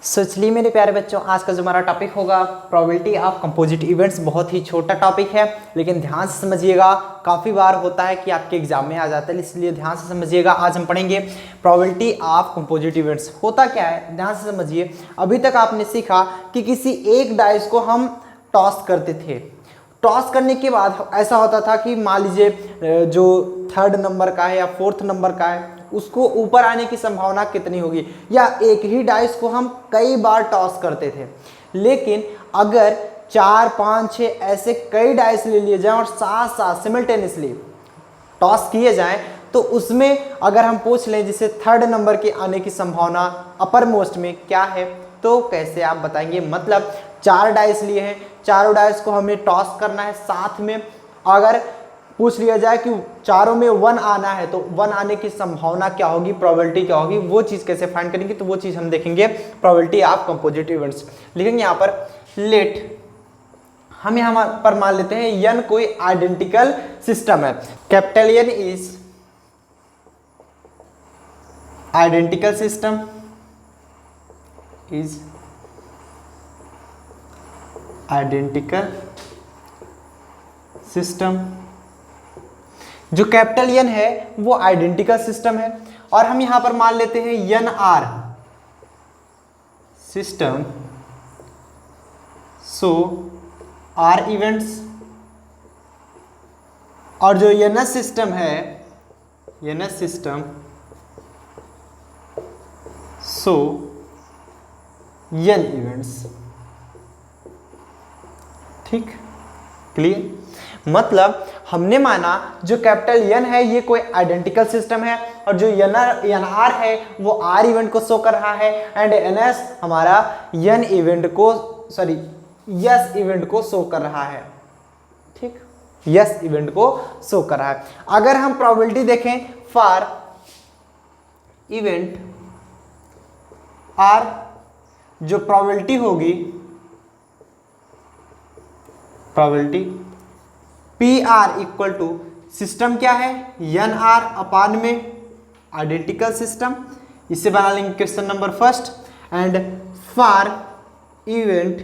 चलिए मेरे प्यारे बच्चों, आज का जो हमारा टॉपिक होगा प्रोबेबिलिटी ऑफ कंपोजिट इवेंट्स। बहुत ही छोटा टॉपिक है लेकिन ध्यान से समझिएगा। काफ़ी बार होता है कि आपके एग्जाम में आ जाता है, इसलिए ध्यान से समझिएगा। आज हम पढ़ेंगे प्रोबेबिलिटी ऑफ कंपोजिट इवेंट्स। होता क्या है, ध्यान से समझिए। अभी तक आपने सीखा कि किसी एक डाइस को हम टॉस करते थे। टॉस करने के बाद ऐसा होता था कि मान लीजिए जो थर्ड नंबर का है या फोर्थ नंबर का है उसको ऊपर आने की संभावना कितनी होगी, या एक ही डाइस को हम कई बार टॉस करते थे। लेकिन अगर 4, 5, 6 ऐसे कई डाइस ले लिए जाएं और साथ साथ सिमिल्टेनियसली टॉस किए जाएं तो उसमें अगर हम पूछ लें जिसे थर्ड नंबर के आने की संभावना अपर मोस्ट में क्या है, तो कैसे आप बताएंगे। मतलब 4 डाइस लिए हैं, चारों डाइस को हमें टॉस करना है साथ में। अगर पूछ लिया जाए कि चारों में 1 आना है तो 1 आने की संभावना क्या होगी, प्रोबेबिलिटी क्या होगी, वो चीज़ कैसे फाइंड करेंगे, तो वो चीज़ हम देखेंगे प्रोबेबिलिटी ऑफ कंपोजिट इवेंट्स। लिखेंगे यहाँ पर लेट, हम यहाँ पर मान लेते हैं यन कोई आइडेंटिकल सिस्टम है। Capital N is identical system, is identical system. जो कैपिटल एन है वो आइडेंटिकल सिस्टम है। और हम यहां पर मान लेते हैं N R system so R events. और जो एन सिस्टम है, N system so N events. ठीक, क्लियर। मतलब हमने माना जो कैपिटल एन है ये कोई आइडेंटिकल सिस्टम है, और जो एन आर है वो आर इवेंट को शो कर रहा है, एंड एन एस हमारा एन इवेंट को यस इवेंट को शो कर रहा है। ठीक, यस इवेंट को शो कर रहा है। अगर हम प्रोबेबिलिटी देखें फॉर इवेंट आर, जो प्रोबेबिलिटी होगी, probability P R equal to system क्या है, एन आर अपान में आइडेंटिकल सिस्टम। इससे बना लेंगे question number first. And for event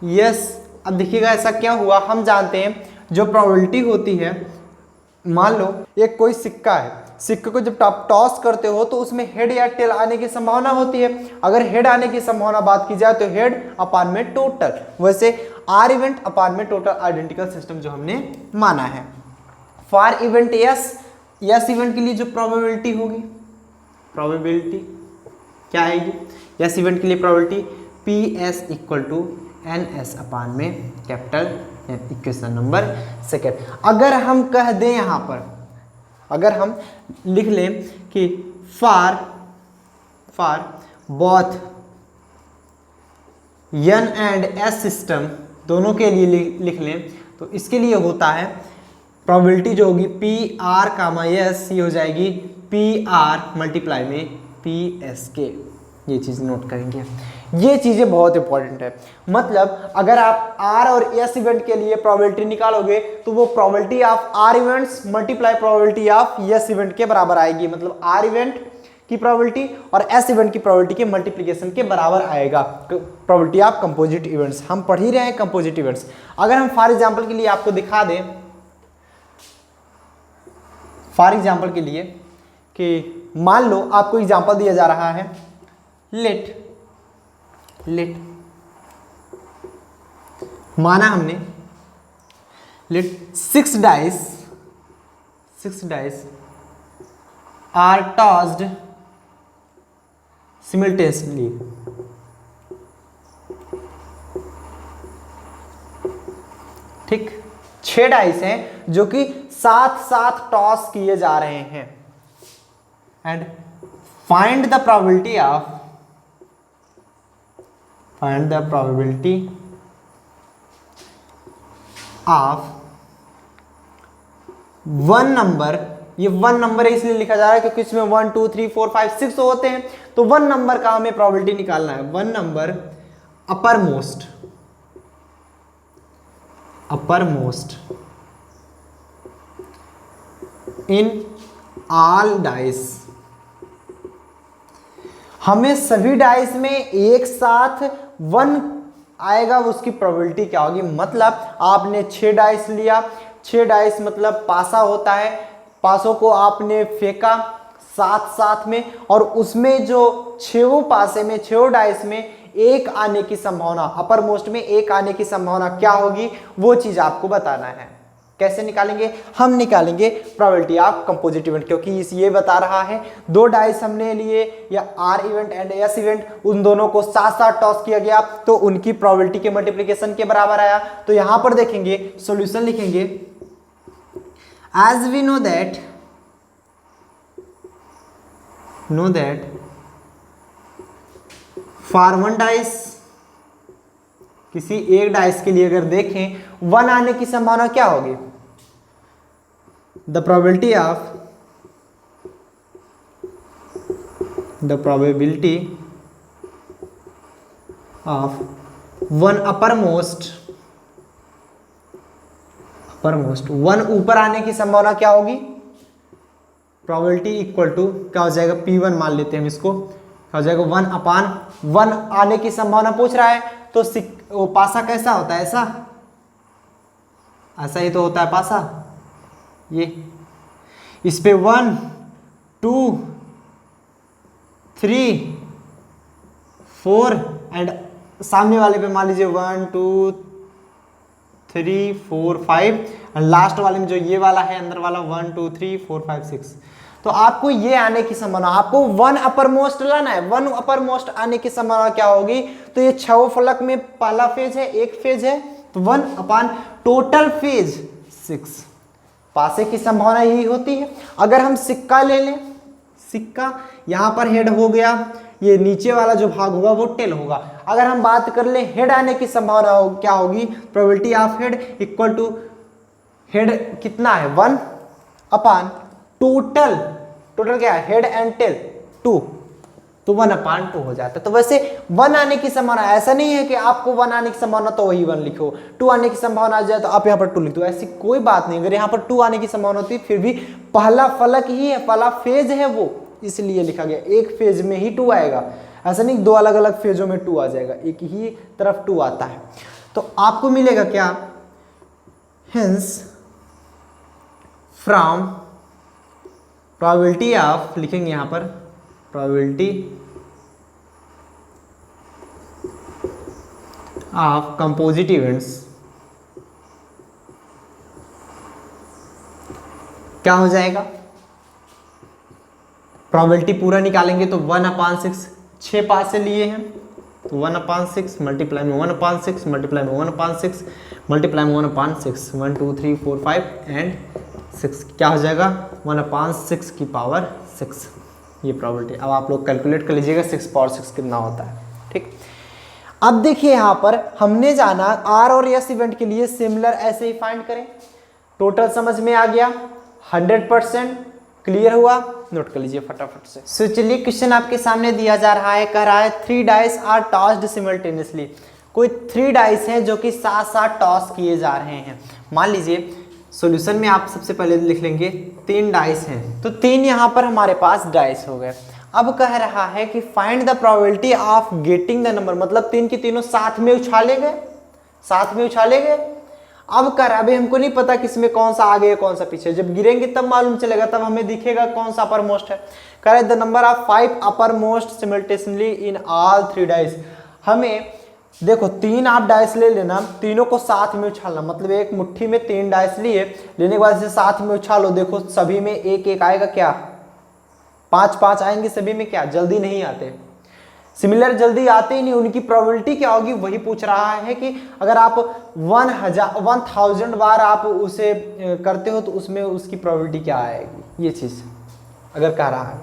yes, अब देखिएगा ऐसा क्या हुआ। हम जानते हैं जो प्रोबेबिलिटी होती है, मान लो एक कोई सिक्का है, सिक्के को जब टॉस करते हो तो उसमें हेड या टेल आने की संभावना होती है। अगर हेड आने की संभावना बात की जाए तो हेड अपान में टोटल, वैसे आर इवेंट अपान में टोटल आइडेंटिकल सिस्टम जो हमने माना है। For event yes, yes event के लिए जो प्रोबेबिलिटी होगी, प्रोबेबिलिटी क्या आएगी, यस इवेंट के लिए probability P S equal to N S upon में capital N. Equation number second. अगर हम कह दें यहां पर, अगर हम लिख लें कि for both N and S system, दोनों के लिए लिख लें, तो इसके लिए होता है प्रोबेबिलिटी जो होगी पी आर कामा एस, ये हो जाएगी पी आर मल्टीप्लाई में पी एस के। ये चीज़ नोट करेंगे, ये चीज़ें बहुत इंपॉर्टेंट है। मतलब अगर आप आर और एस इवेंट के लिए प्रोबेबिलिटी निकालोगे तो वो probability of R events multiply probability of S event के बराबर आएगी। मतलब आर इवेंट की प्रोबेबिलिटी और एस इवेंट की प्रोबेबिलिटी के मल्टीप्लिकेशन के बराबर आएगा प्रोबेबिलिटी ऑफ कंपोजिट इवेंट्स। हम पढ़ ही रहे हैं कंपोजिट इवेंट्स। अगर हम फॉर एग्जांपल के लिए आपको दिखा दें, फॉर एग्जांपल के लिए कि मान लो आपको एग्जांपल दिया जा रहा है, लेट माना हमने let 6 dice are tossed simultaneously. ठीक, 6 डाइस हैं जो कि साथ साथ टॉस किए जा रहे हैं। And find the probability of one number. ये 1 नंबर इसलिए लिखा जा रहा है क्योंकि इसमें 1 2 3 4 5 6 होते हैं, तो 1 नंबर का हमें प्रोबेबिलिटी निकालना है। 1 number upper most in all dice. हमें सभी डाइस में एक साथ 1 आएगा, उसकी प्रोबेबिलिटी क्या होगी। मतलब आपने 6 डाइस लिया, 6 डाइस मतलब पासा होता है, पासों को आपने फेंका साथ साथ में, और उसमें जो 6 पासे में 6 डाइस में एक आने की संभावना, अपर मोस्ट में एक आने की संभावना क्या होगी, वो चीज आपको बताना है। कैसे निकालेंगे, हम निकालेंगे प्रोबेबिलिटी ऑफ कंपोजिट इवेंट, क्योंकि ये बता रहा है 2 डाइस हमने लिए या R event and S event, उन दोनों को साथ साथ टॉस किया गया तो उनकी प्रोबेबिलिटी के मल्टीप्लिकेशन के बराबर आया। तो यहां पर देखेंगे, सॉल्यूशन लिखेंगे, as we know that for 1 dice, किसी एक डाइस के लिए अगर देखें 1 आने की संभावना क्या होगी, the probability of 1 upper most 1 ऊपर आने की संभावना क्या होगी, प्रोबेबिलिटी इक्वल टू क्या हो जाएगा, P1 मान लेते हैं हम इसको, क्या हो जाएगा 1/1 आने की संभावना पूछ रहा है। तो वो पासा कैसा होता है, ऐसा ही तो होता है पासा, ये इस पे 1 2 3 4 एंड सामने वाले पे मान लीजिए 1 2 3 4 5 और लास्ट वाले में जो ये वाला है अंदर वाला 1 2 3 4 5 6। तो आपको ये आने की संभावना, आपको 1 अपर मोस्ट लाना है, 1 अपर मोस्ट आने की संभावना क्या होगी। तो ये 6 फलक में पहला फेज है, एक फेज है, तो 1 अपान टोटल फेज 6, पासे की संभावना यही होती है। अगर हम सिक्का ले लें, सिक्का यहां पर हेड हो गया, ये नीचे वाला जो भाग होगा वो टेल होगा। अगर हम बात कर ले हेड आने की संभावना क्या होगी, probability of head equal to head कितना है 1 अपान टोटल क्या है हेड एंड टेल 2, तो 1/2 हो जाता है। तो वैसे 1 आने की संभावना, ऐसा नहीं है कि आपको 1 आने की संभावना तो वही 1 लिखो, 2 आने की संभावना आ जाए तो आप यहाँ पर 2 लिख दो, ऐसी कोई बात नहीं। अगर यहाँ पर 2 आने की संभावना होती फिर भी पहला फलक ही है, पहला फेज है वो, इसलिए लिखा गया। एक फेज में ही 2 आएगा, ऐसा नहीं 2 अलग अलग फेजों में 2 आ जाएगा, एक ही तरफ 2 आता है। तो आपको मिलेगा क्या, हेंस फ्रॉम प्रोबेबिलिटी ऑफ, लिखेंगे यहां पर प्रोबेबिलिटी ऑफ कंपोजिट इवेंट्स क्या हो जाएगा, प्रोबेबिलिटी पूरा निकालेंगे तो 1/6, 6 पास से लिए हैं तो 1/6 मल्टीप्लाई में 1/6 मल्टीप्लाई में 1/6 मल्टीप्लाई में 1/6, 1 2 3 4 5 एंड 6 क्या हो जाएगा 1/6 की पावर 6, ये प्रोबेबिलिटी। अब आप लोग कैलकुलेट कर लीजिएगा 6 पावर 6 कितना होता है, ठीक। अब देखिए यहाँ पर हमने जाना आर और एस इवेंट के लिए सिमिलर ऐसे ही फाइंड करें। टोटल समझ में आ गया, 100% क्लियर हुआ, नोट कर लीजिए फटाफट से। सो चलिए क्वेश्चन आपके सामने दिया जा रहा है, कह रहा है 3 डाइस आर टॉस्ड सिमल्टेनियसली। कोई 3 डाइस हैं जो कि साथ साथ टॉस किए जा रहे हैं। मान लीजिए सॉल्यूशन में आप सबसे पहले लिख लेंगे 3 डाइस हैं, तो 3 यहाँ पर हमारे पास डाइस हो गए। अब कह रहा है कि find the probability of getting the number, मतलब 3 की तीनों साथ में उछाले गए। अब कह रहा है अभी हमको नहीं पता किसमें कौन सा आगे है कौन सा पीछे, जब गिरेंगे तब मालूम चलेगा, तब हमें दिखेगा कौन सा अपर मोस्ट है। कह रहा है the number of 5 upper most simultaneously in all 3 dice. हमें देखो 3 आप डाइस ले लेना, तीनों को साथ में उछालना, मतलब एक मुट्ठी में 3 डाइस लेने के बाद इसे साथ में उछालो, देखो सभी में एक एक आएगा क्या, 5 आएंगे सभी में क्या, जल्दी नहीं आते, सिमिलर जल्दी आते ही नहीं। उनकी प्रोबेबिलिटी क्या होगी वही पूछ रहा है कि अगर आप 1000 बार आप उसे करते हो तो उसमें उसकी प्रोबेबिलिटी क्या आएगी, ये चीज अगर कह रहा है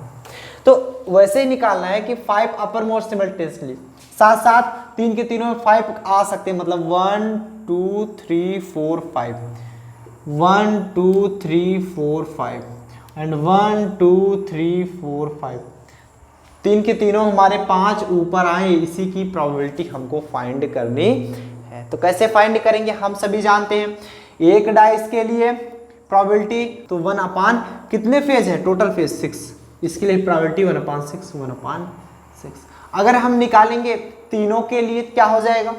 तो वैसे ही निकालना है कि 5 अपर मोस्ट सिमल्टेनियसली, साथ साथ 3 के तीनों में 5 आ सकते हैं, मतलब 1 2 3 4 5, 1 2 3 4 5 एंड 1 2 3 4 5, 3 के तीनों हमारे 5 ऊपर आए, इसी की प्रोबेबिलिटी हमको फाइंड करनी है। तो कैसे फाइंड करेंगे, हम सभी जानते हैं एक डाइस के लिए प्रोबेबिलिटी तो 1/, कितने फेज है टोटल फेज 6, इसके लिए प्रोबेबिलिटी 1/6 6। अगर हम निकालेंगे तीनों के लिए क्या हो जाएगा,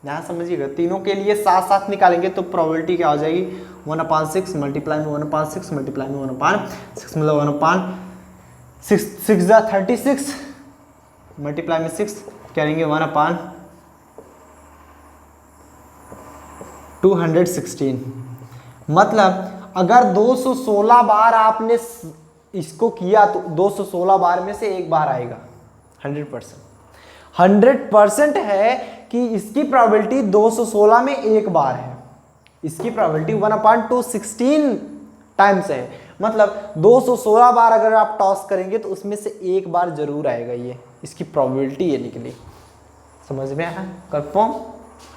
यहाँ समझिएगा, तीनों के लिए साथ साथ निकालेंगे तो प्रोबेबिलिटी क्या हो जाएगी 1/6 मल्टीप्लाई में 1/6 मल्टीप्लाई में 1/6 मतलब 1/6 6 जा 36 मल्टीप्लाई में 6 करेंगे 1/216। मतलब अगर 216 बार आपने इसको किया तो 216 बार में से एक बार आएगा। 100% है कि इसकी प्रोबेबिलिटी 216 में एक बार है। इसकी प्रोबेबिलिटी 1/216 टाइम्स है। मतलब 216 बार अगर आप टॉस करेंगे तो उसमें से एक बार जरूर आएगा। ये इसकी प्रोबेबिलिटी ये निकली। समझ में आया? कंफर्म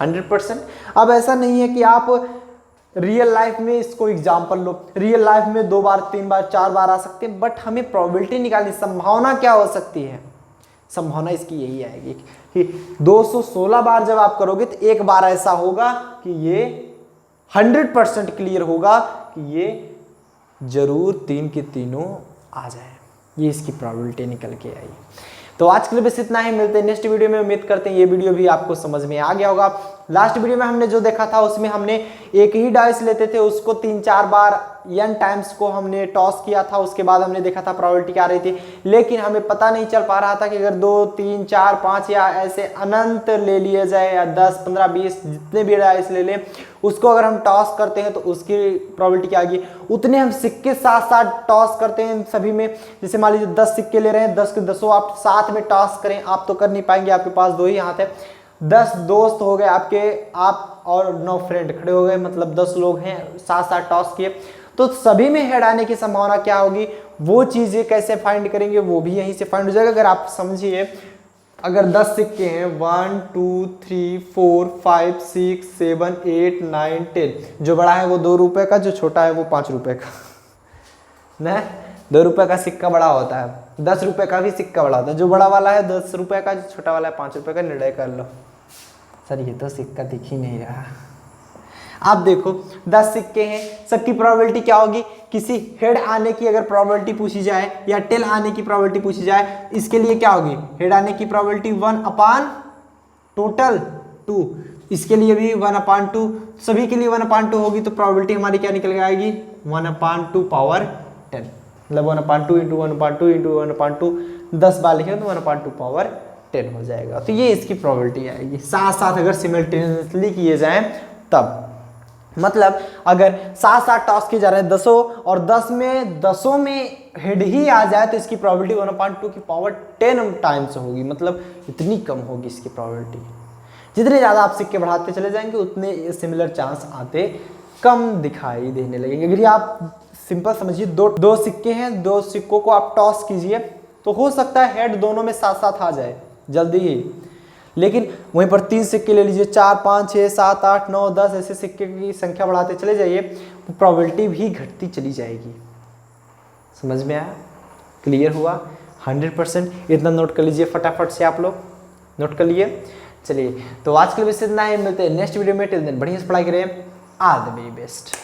100%। अब ऐसा नहीं है कि आप रियल लाइफ में इसको एग्जाम्पल लो, रियल लाइफ में 2 बार 3 बार 4 बार आ सकते हैं, बट हमें प्रोबेबिलिटी निकालनी, संभावना क्या हो सकती है, संभावना इसकी यही आएगी कि 216 बार जब आप करोगे तो एक बार ऐसा होगा कि ये 100% क्लियर होगा कि ये जरूर 3 के तीनों आ जाए। ये इसकी प्रोबेबिलिटी निकल के आई। तो आज के लिए बस इतना ही, मिलते हैं नेक्स्ट वीडियो में। उम्मीद करते हैं ये वीडियो भी आपको समझ में आ गया होगा। लास्ट वीडियो में हमने जो देखा था उसमें हमने एक ही डाइस लेते थे, उसको 3-4 बार n टाइम्स को हमने टॉस किया था। उसके बाद हमने देखा था प्रोबेबिलिटी क्या आ रही थी, लेकिन हमें पता नहीं चल पा रहा था कि अगर 2, 3, 4, 5 या ऐसे अनंत ले लिए जाए या 10, 15, 20 जितने भी डाइस ले लें, उसको अगर हम टॉस करते हैं तो उसकी प्रोबेबिलिटी क्या आएगी। उतने हम सिक्के साथ साथ टॉस करते हैं सभी में। जैसे मान लीजिए 10 सिक्के ले रहे हैं, 10 के 10 आप साथ में टॉस करें, आप तो कर नहीं पाएंगे, आपके पास 2 ही हाथ है। 10 दोस्त हो गए आपके, आप और 9 फ्रेंड खड़े हो गए, मतलब 10 लोग हैं, साथ साथ टॉस किए, तो सभी में हेड आने की संभावना क्या होगी, वो चीजें कैसे फाइंड करेंगे, वो भी यहीं से फाइंड हो जाएगा। अगर आप समझिए, अगर 10 सिक्के हैं 1, 2, 3, 4, 5, 6, 7, 8, 9, 10, जो बड़ा है वो 2 रुपए का, जो छोटा है वो 5 रुपए का ना। 2 रुपए का सिक्का बड़ा होता है, 10 रुपए का भी सिक्का बड़ा होता है। जो बड़ा वाला है 10 रुपए का, जो छोटा वाला है 5 रुपए का। निर्णय कर लो। सर ये तो सिक्का दिख ही नहीं रहा। आप देखो 10 सिक्के हैं, सबकी प्रोबेबिलिटी क्या होगी, किसी हेड आने की अगर प्रोबेबिलिटी पूछी जाए या टेल आने की प्रोबेबिलिटी पूछी जाए, इसके लिए क्या होगी, हेड आने की प्रोबेबिलिटी 1/2, इसके लिए भी 1/2, सभी के लिए 1/2 होगी, तो प्रोबेबिलिटी हमारी क्या निकल के आएगी 1/2 मतलब 1/2 इंटू 1/2 इंटू 1/2, 10 बार लिखे तो 1/2 हो जाएगा। तो ये इसकी प्रोबेबिलिटी आएगी। साथ साथ अगर सिमिल्टेनियसली किए जाएं तब, मतलब अगर साथ साथ टॉस किए जा रहे हैं 10 और 10 में हेड ही आ जाए तो इसकी प्रोबेबिलिटी 1/10 टाइम्स होगी। मतलब इतनी कम होगी इसकी प्रोबेबिलिटी। जितने ज़्यादा आप सिक्के बढ़ाते चले जाएंगे उतने सिमिलर चांस आते कम दिखाई देने लगेंगे। अगर आप सिंपल समझिए, दो सिक्के हैं, 2 सिक्कों को आप टॉस कीजिए तो हो सकता है हेड दोनों में साथ साथ आ जाए जल्दी ही, लेकिन वहीं पर 3 सिक्के ले लीजिए, 4, 5, 6, 7, 8, 9, 10 ऐसे सिक्के की संख्या बढ़ाते चले जाइए, प्रोबेबिलिटी भी घटती चली जाएगी। समझ में आया? क्लियर हुआ? 100%। इतना नोट कर लीजिए फटाफट से, आप लोग नोट कर लिए। चलिए, तो आज के लिए बस इतना ही, मिलते हैं नेक्स्ट वीडियो में। टिल देन बढ़िया से पढ़ाई करें। All the very best.